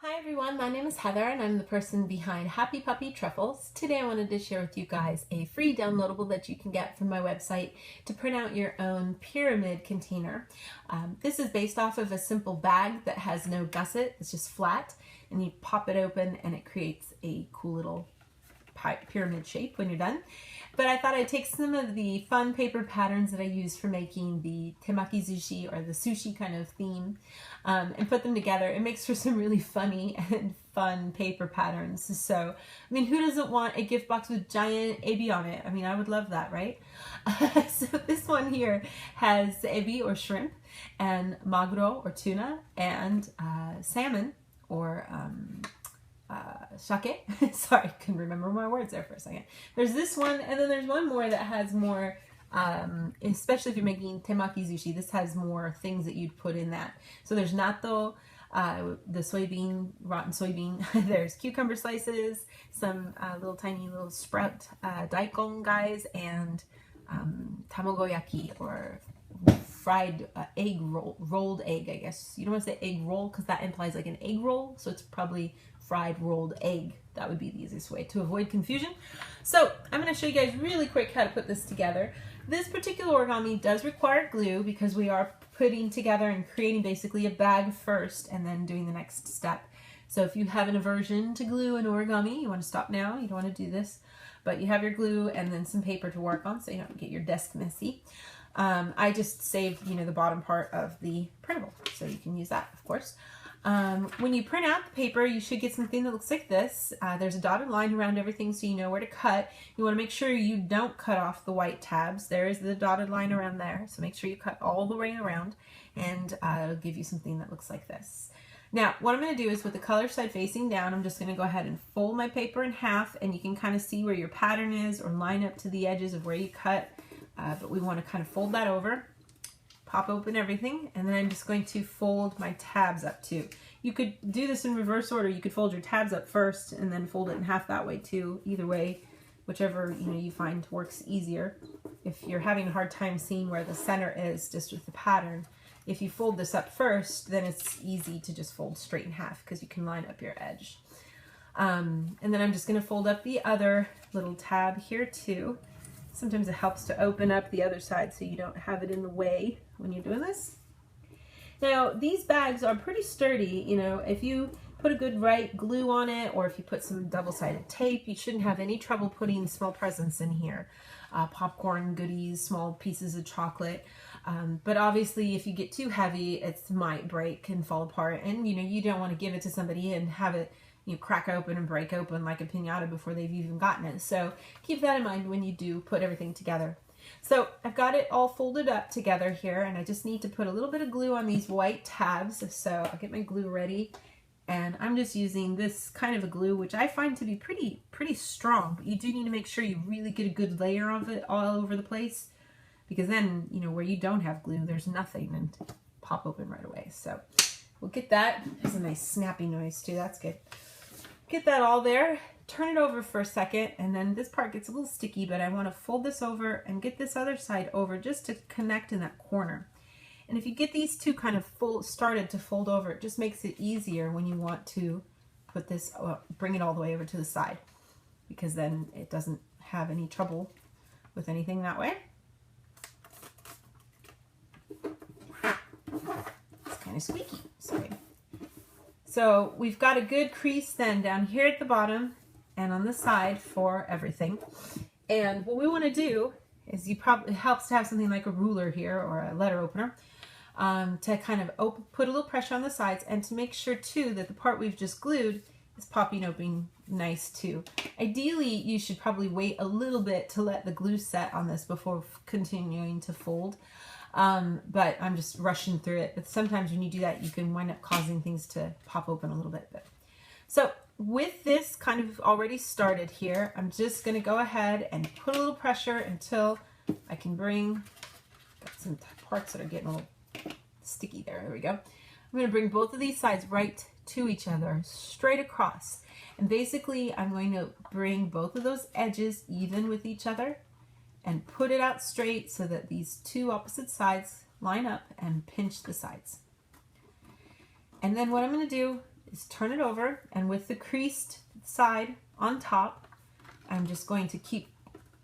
Hi everyone, my name is Heather and I'm the person behind Happy Puppy Truffles. Today I wanted to share with you guys a free downloadable that you can get from my website to print out your own pyramid container. This is based off of a simple bag that has no gusset, it's just flat, and you pop it open and it creates a cool little pyramid shape when you're done. But I thought I'd take some of the fun paper patterns that I use for making the temaki sushi or the sushi kind of theme and put them together. It makes for some really funny and fun paper patterns. So, I mean, who doesn't want a gift box with giant ebi on it? I mean, I would love that, right? So this one here has ebi or shrimp and maguro or tuna and salmon or sake. Sorry, couldn't remember my words there for a second. There's this one, and then there's one more that has more, especially if you're making temaki sushi, this has more things that you'd put in that. So there's natto, the soybean, rotten soybean. There's cucumber slices, some little tiny little sprout daikon guys, and tamagoyaki or fried egg roll, rolled egg, I guess. You don't want to say egg roll because that implies like an egg roll, so it's probably fried rolled egg. That would be the easiest way to avoid confusion. So I'm going to show you guys really quick how to put this together. This particular origami does require glue because we are putting together and creating basically a bag first and then doing the next step. So if you have an aversion to glue and origami, you want to stop now, you don't want to do this, but you have your glue and then some paper to work on so you don't get your desk messy. I just saved, the bottom part of the printable, so you can use that, of course. When you print out the paper, you should get something that looks like this. There's a dotted line around everything so you know where to cut. You want to make sure you don't cut off the white tabs. There is the dotted line around there, so make sure you cut all the way around, and it'll give you something that looks like this. Now, what I'm going to do is with the color side facing down, I'm just going to go ahead and fold my paper in half, and you can kind of see where your pattern is or line up to the edges of where you cut. But we want to kind of fold that over, pop open everything, and then I'm just going to fold my tabs up too. You could do this in reverse order. You could fold your tabs up first and then fold it in half that way too. Either way, whichever you find works easier. If you're having a hard time seeing where the center is just with the pattern, if you fold this up first, then it's easy to just fold straight in half because you can line up your edge. And then I'm just going to fold up the other little tab here too. Sometimes it helps to open up the other side so you don't have it in the way when you're doing this. Now, these bags are pretty sturdy. If you put a good right glue on it or if you put some double-sided tape, you shouldn't have any trouble putting small presents in here. Popcorn, goodies, small pieces of chocolate. But obviously, if you get too heavy, it might break and fall apart. And, you don't want to give it to somebody and have it crack open and break open like a piñata before they've even gotten it. So keep that in mind when you do put everything together. So I've got it all folded up together here, and I just need to put a little bit of glue on these white tabs. So I'll get my glue ready, and I'm just using this kind of a glue, which I find to be pretty strong. But you do need to make sure you really get a good layer of it all over the place, because then, where you don't have glue, there's nothing, and pop open right away. So we'll get that. There's a nice snappy noise too. That's good. Get that all there, turn it over for a second, and then this part gets a little sticky, but I want to fold this over and get this other side over just to connect in that corner. And if you get these two kind of started to fold over, it just makes it easier when you want to put this, bring it all the way over to the side, because then it doesn't have any trouble with anything that way. It's kind of squeaky, sorry. So we've got a good crease then down here at the bottom and on the side for everything. And what we want to do is it helps to have something like a ruler here or a letter opener to kind of put a little pressure on the sides and to make sure too that the part we've just glued is popping open nice too. Ideally, you should probably wait a little bit to let the glue set on this before continuing to fold. But I'm just rushing through it. But sometimes when you do that, you can wind up causing things to pop open a little bit. So with this kind of already started here, I'm just going to go ahead and put a little pressure until I can got some parts that are getting a little sticky there. There we go. I'm going to bring both of these sides right to each other, straight across. And basically, I'm going to bring both of those edges even with each other and put it out straight so that these two opposite sides line up and pinch the sides. And then what I'm going to do is turn it over, and with the creased side on top, I'm just going to keep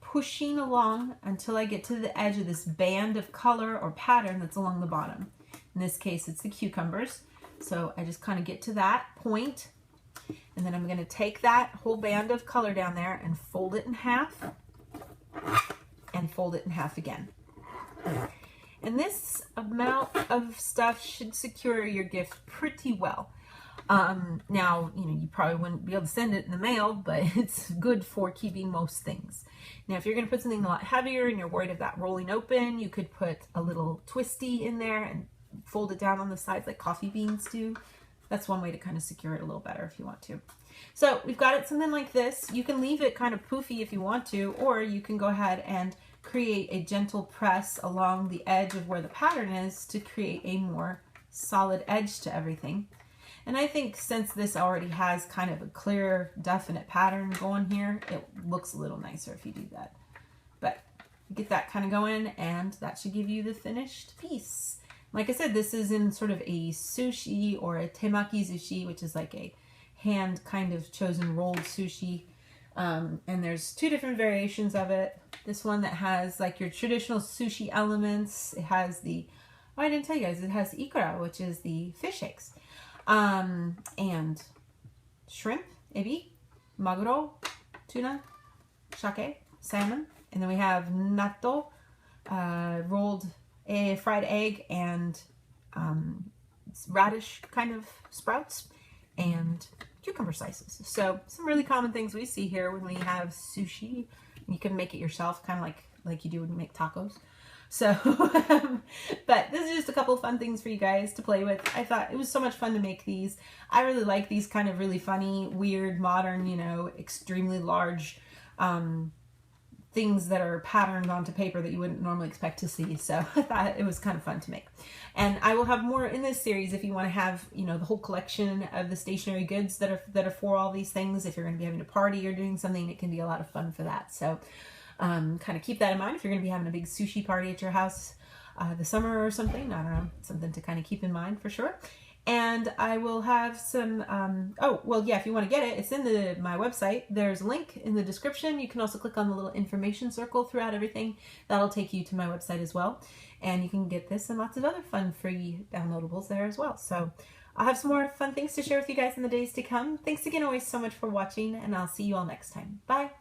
pushing along until I get to the edge of this band of color or pattern that's along the bottom. In this case, it's the cucumbers. So I just kind of get to that point, and then I'm going to take that whole band of color down there and fold it in half, and fold it in half again. And this amount of stuff should secure your gift pretty well. Now, you know, you probably wouldn't be able to send it in the mail, but it's good for keeping most things. Now, if you're going to put something a lot heavier and you're worried of that rolling open, you could put a little twisty in there and fold it down on the sides like coffee beans do. That's one way to kind of secure it a little better if you want to. So we've got it something like this. You can leave it kind of poofy if you want to, or you can go ahead and create a gentle press along the edge of where the pattern is to create a more solid edge to everything. And I think since this already has kind of a clear, definite pattern going here, it looks a little nicer if you do that. But get that kind of going, and that should give you the finished piece. Like I said, this is in sort of a sushi or a temaki sushi, which is like a hand kind of chosen rolled sushi. And there's two different variations of it. This one that has like your traditional sushi elements. It has the, oh, I didn't tell you guys, it has ikura, which is the fish eggs. And shrimp, ebi, maguro, tuna, sake, salmon. And then we have natto, rolled a fried egg, and radish kind of sprouts, and cucumber slices. So some really common things we see here when we have sushi. You can make it yourself, kind of like you do when you make tacos. So, but this is just a couple of fun things for you guys to play with. I thought it was so much fun to make these. I really like these kind of really funny, weird, modern, you know, extremely large things that are patterned onto paper that you wouldn't normally expect to see. So I thought it was kind of fun to make. And I will have more in this series if you want to have, you know, the whole collection of the stationery goods that are for all these things. If you're going to be having a party or doing something, it can be a lot of fun for that. So kind of keep that in mind if you're going to be having a big sushi party at your house this summer or something. I don't know, something to kind of keep in mind for sure. And I will have some, oh, well, yeah, if you want to get it, it's in my website. There's a link in the description. You can also click on the little information circle throughout everything. That'll take you to my website as well. And you can get this and lots of other fun free downloadables there as well. So I'll have some more fun things to share with you guys in the days to come. Thanks again always so much for watching, and I'll see you all next time. Bye.